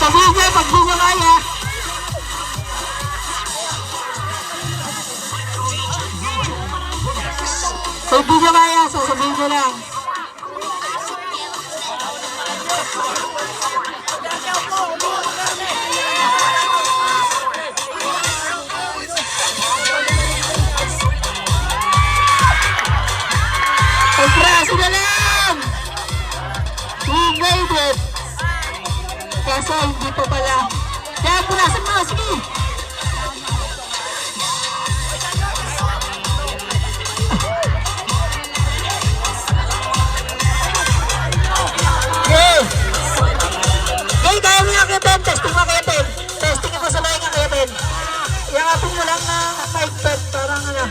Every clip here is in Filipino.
Sabihin niya, pag di niya kaya. Pag di niya kaya, sasabihin niya lang. Pagpraso na lang! We made it! Kaso hindi pa pala. Kaya punasan mo, sige! Okay! Okay, kaya mo yung akitin. Testing mo akitin. Testing ako sa laing akitin. Iangapin mo lang ng mic pad. Parang ano.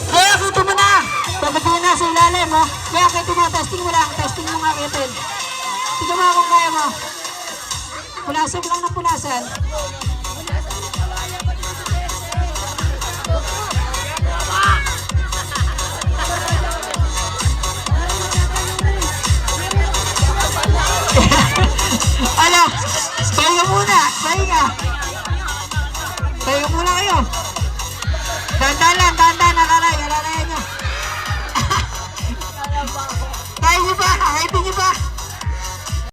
Kaya akitin mo na! Pagdating na sa ilalim, ha? Kaya akitin mo, testing mo lang. Testing mo nga akitin. Tignan mo kung kaya mo. Punasan lang ng punasan. Ano? Pahinga muna! Pahinga! Pahinga muna kayo!